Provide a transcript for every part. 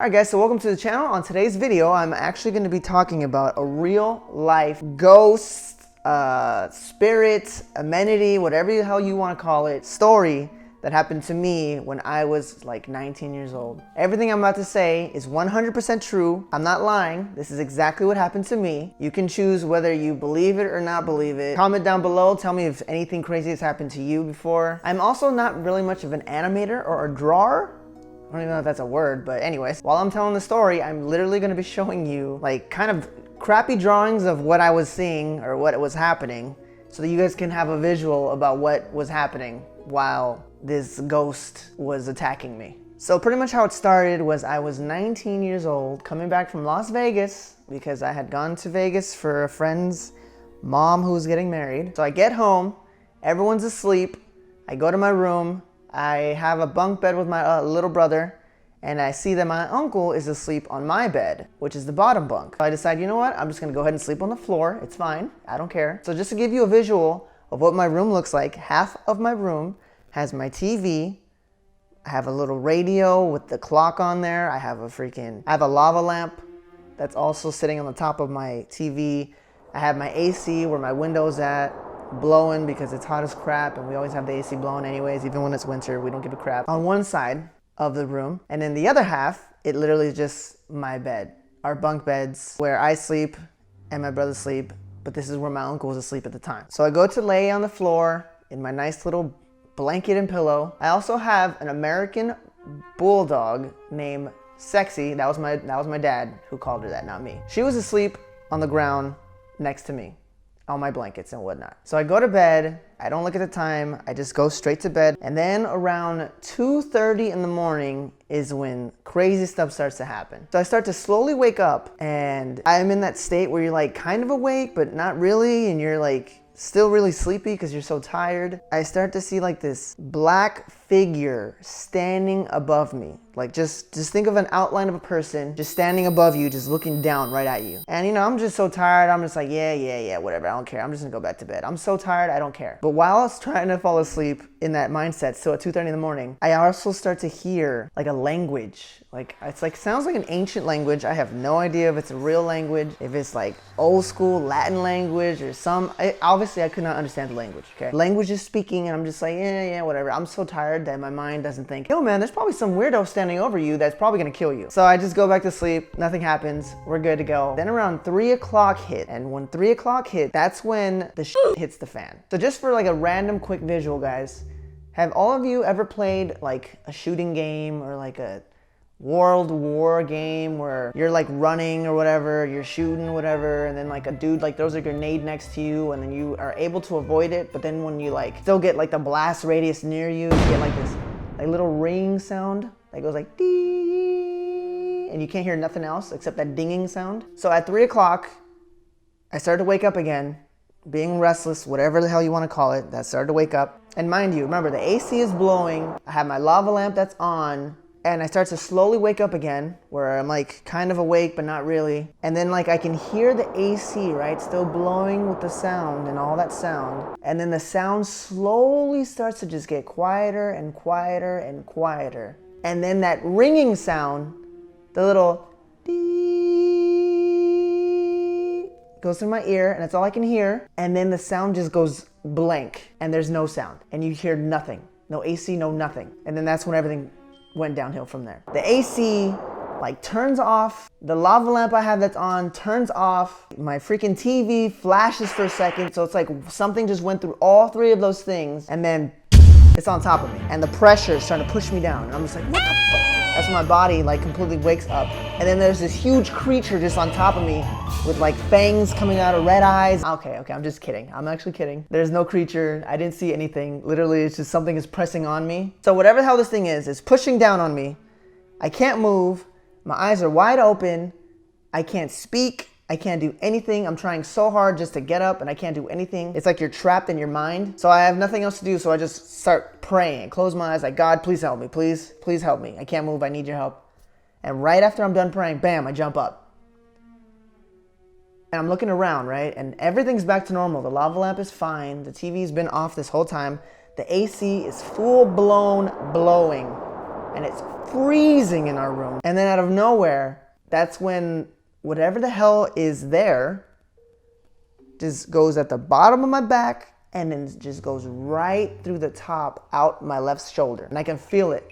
Alright guys, so welcome to the channel. On today's video, I'm actually going to be talking about a real life ghost, spirit, amenity, whatever the hell you want to call it, story that happened to me when I was like 19 years old. Everything I'm about to say is 100% true. I'm not lying. This is exactly what happened to me. You can choose whether you believe it or not believe it. Comment down below, tell me if anything crazy has happened to you before. I'm also not really much of an animator or a drawer. I don't even know if that's a word, but anyways, while I'm telling the story, I'm literally going to be showing you like kind of crappy drawings of what I was seeing or what was happening so that you guys can have a visual about what was happening while this ghost was attacking me. So pretty much how it started was I was 19 years old coming back from Las Vegas because I had gone to Vegas for a friend's mom who was getting married. So I get home, everyone's asleep, I go to my room, I have a bunk bed with my little brother, and I see that my uncle is asleep on my bed, which is the bottom bunk. So I decide, you know what, I'm just gonna go ahead and sleep on the floor. It's fine, I don't care. So just to give you a visual of what my room looks like, half of my room has my TV, I have a little radio with the clock on there, I have a lava lamp that's also sitting on the top of my TV, I have my AC where my window's at, blowing because it's hot as crap and we always have the AC blowing anyways, even when it's winter, we don't give a crap. On one side of the room, and then the other half, it literally is just my bed. Our bunk beds where I sleep and my brother sleep, but this is where my uncle was asleep at the time. So I go to lay on the floor in my nice little blanket and pillow. I also have an American bulldog named Sexy. That was my dad who called her that, not me. She was asleep on the ground next to me, on my blankets and whatnot. So I go to bed, I don't look at the time, I just go straight to bed. And then around 2:30 in the morning is when crazy stuff starts to happen. So I start to slowly wake up and I'm in that state where you're like kind of awake, but not really. And you're like still really sleepy because you're so tired. I start to see like this black figure standing above me. Like just think of an outline of a person just standing above you, just looking down right at you. And you know, I'm just so tired. I'm just like, yeah, whatever. I don't care. I'm just gonna go back to bed. I'm so tired. I don't care. But while I was trying to fall asleep in that mindset, so at 2:30 in the morning, I also start to hear like a language. Like it's like sounds like an ancient language. I have no idea if it's a real language, if it's like old school Latin language or obviously I could not understand the language. Okay, language is speaking, and I'm just like, yeah, whatever. I'm so tired that my mind doesn't think, yo man, there's probably some weirdo standing over you that's probably gonna kill you. So I just go back to sleep, nothing happens, we're good to go. Then around 3 o'clock hit, and when 3 o'clock hit, that's when the shit hits the fan. So just for like a random quick visual, guys, have all of you ever played like a shooting game or like a World War game where you're like running or whatever, you're shooting whatever, and then like a dude like throws a grenade next to you and then you are able to avoid it, but then when you like still get like the blast radius near you, you get like this like little ring sound that goes like dee, and you can't hear nothing else except that dinging sound. So at 3 o'clock, I started to wake up again, being restless, whatever the hell you want to call it, that started to wake up. And mind you, remember the AC is blowing, I have my lava lamp that's on, and I start to slowly wake up again, where I'm like kind of awake, but not really. And then like I can hear the AC, right? Still blowing with the sound and all that sound. And then the sound slowly starts to just get quieter and quieter and quieter. And then that ringing sound, the little dee, goes through my ear, and that's all I can hear. And then the sound just goes blank, and there's no sound. And you hear nothing. No AC, no nothing. And then that's when everything went downhill from there. The AC like turns off, the lava lamp I have that's on turns off, my freaking TV flashes for a second, so it's like something just went through all three of those things, and then it's on top of me, and the pressure is starting to push me down, and I'm just like, what the fuck? That's when my body like completely wakes up, and then there's this huge creature just on top of me with like fangs coming out of red eyes. Okay, I'm just kidding. I'm actually kidding. There's no creature. I didn't see anything. Literally, it's just something is pressing on me. So whatever the hell this thing is pushing down on me. I can't move. My eyes are wide open. I can't speak. I can't do anything. I'm trying so hard just to get up and I can't do anything. It's like you're trapped in your mind. So I have nothing else to do, so I just start praying. Close my eyes like, God, please help me. Please help me. I can't move. I need your help. And right after I'm done praying, bam, I jump up. And I'm looking around, right? And everything's back to normal. The lava lamp is fine. The TV's been off this whole time. The AC is full blown blowing. and it's freezing in our room. And then out of nowhere, that's when whatever the hell is there just goes at the bottom of my back and then just goes right through the top out my left shoulder. And I can feel it.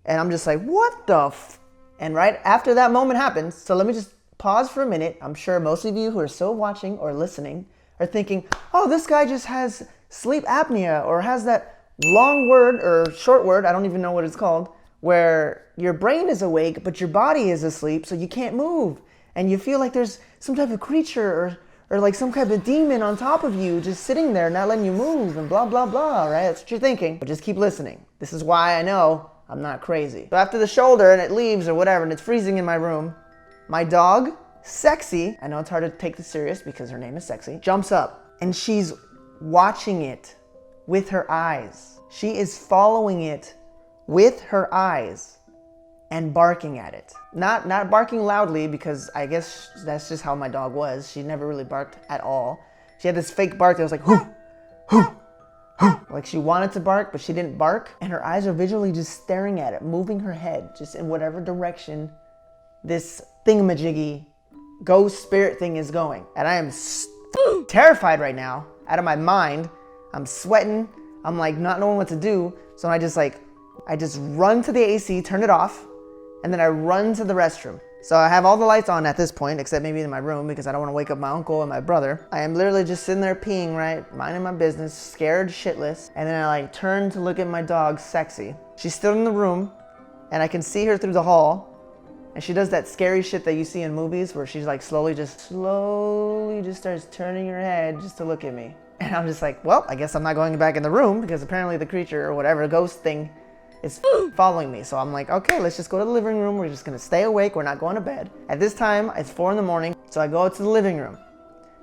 And I'm just like, what the f? And right after that moment happens, so let me just pause for a minute. I'm sure most of you who are still watching or listening are thinking, oh, this guy just has sleep apnea or has that long word or short word, I don't even know what it's called, where your brain is awake, but your body is asleep, so you can't move. And you feel like there's some type of creature or like some kind of demon on top of you just sitting there not letting you move and blah, blah, blah, right? That's what you're thinking, but just keep listening. This is why I know I'm not crazy. So after the shoulder and it leaves or whatever and it's freezing in my room, my dog, Sexy, I know it's hard to take this serious because her name is Sexy, jumps up and she's watching it with her eyes. She is following it with her eyes and barking at it. Not barking loudly because I guess that's just how my dog was. She never really barked at all. She had this fake bark that was like, hoo, hoo, hoo. Like she wanted to bark, but she didn't bark. And her eyes are visually just staring at it, moving her head just in whatever direction this thingamajiggy ghost spirit thing is going. And I am terrified right now, out of my mind. I'm sweating. I'm like not knowing what to do. So I just run to the AC, turn it off, and then I run to the restroom. So I have all the lights on at this point, except maybe in my room because I don't want to wake up my uncle and my brother. I am literally just sitting there peeing, right? Minding my business, scared shitless. And then I like turn to look at my dog, Sexy. She's still in the room and I can see her through the hall. And she does that scary shit that you see in movies where she's like slowly just starts turning her head just to look at me. And I'm just like, well, I guess I'm not going back in the room because apparently the creature or whatever ghost thing is following me. So I'm like, okay, let's just go to the living room. We're just gonna stay awake. We're not going to bed. At this time, it's 4 in the morning. So I go to the living room,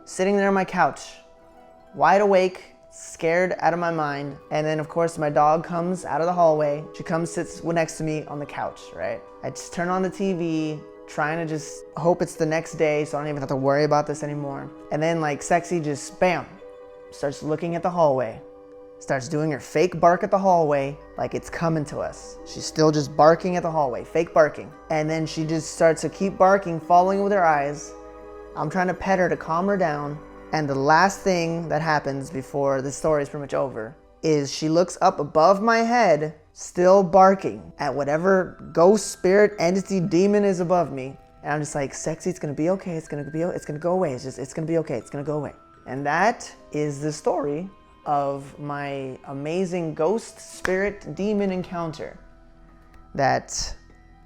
sitting there on my couch, wide awake, scared out of my mind. And then of course my dog comes out of the hallway. She comes, sits next to me on the couch, right? I just turn on the TV, trying to just hope it's the next day so I don't even have to worry about this anymore. And then like Sexy just, bam, starts looking at the hallway. Starts doing her fake bark at the hallway like it's coming to us. She's still just barking at the hallway, fake barking. And then she just starts to keep barking, following with her eyes. I'm trying to pet her to calm her down. And the last thing that happens before the story is pretty much over is she looks up above my head, still barking at whatever ghost, spirit, entity, demon is above me. And I'm just like, Sexy, it's gonna be okay. It's gonna go away. It's gonna be okay. It's gonna go away. And that is the story of my amazing ghost, spirit, demon encounter that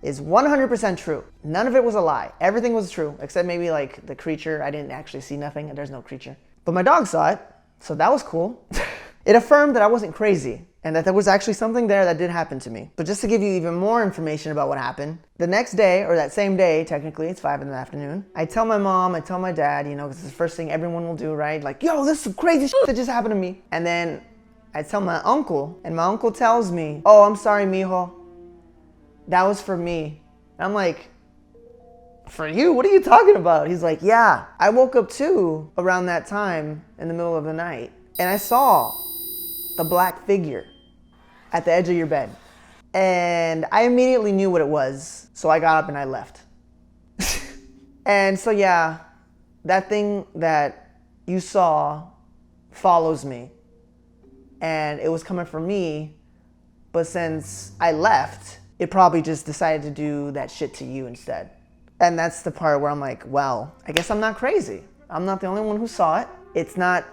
is 100% true. None of it was a lie. Everything was true, except maybe like the creature. I didn't actually see nothing, and there's no creature. But my dog saw it, so that was cool. It affirmed that I wasn't crazy, and that there was actually something there that did happen to me. But just to give you even more information about what happened, the next day, or that same day, technically, it's 5 in the afternoon, I tell my mom, I tell my dad, you know, because it's the first thing everyone will do, right? Like, yo, this is some crazy shit that just happened to me. And then I tell my uncle, and my uncle tells me, oh, I'm sorry, mijo. That was for me. And I'm like, for you? What are you talking about? He's like, yeah, I woke up too around that time in the middle of the night, and I saw the black figure at the edge of your bed. And I immediately knew what it was, so I got up and I left. And so yeah, that thing that you saw follows me. And it was coming for me, but since I left, it probably just decided to do that shit to you instead. And that's the part where I'm like, well, I guess I'm not crazy. I'm not the only one who saw it. It's not,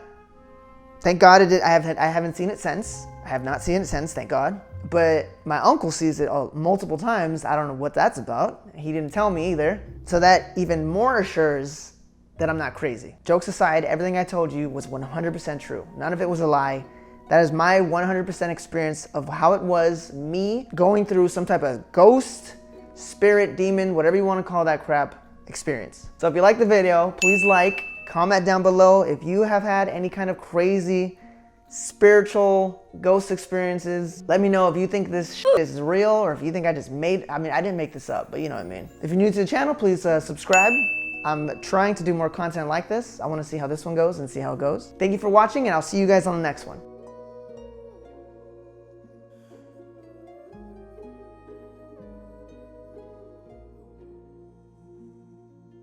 thank God I haven't seen it since. I have not seen it since, thank God. But my uncle sees it multiple times. I don't know what that's about. He didn't tell me either. So that even more assures that I'm not crazy. Jokes aside, everything I told you was 100% true. None of it was a lie. That is my 100% experience of how it was me going through some type of ghost, spirit, demon, whatever you want to call that crap experience. So if you like the video, please like, comment down below if you have had any kind of crazy spiritual ghost experiences. Let me know if you think this shit is real or if you think I didn't make this up, but you know what I mean. If you're new to the channel, please subscribe. I'm trying to do more content like this. I want to see how this one goes and see how it goes. Thank you for watching, and I'll see you guys on the next one.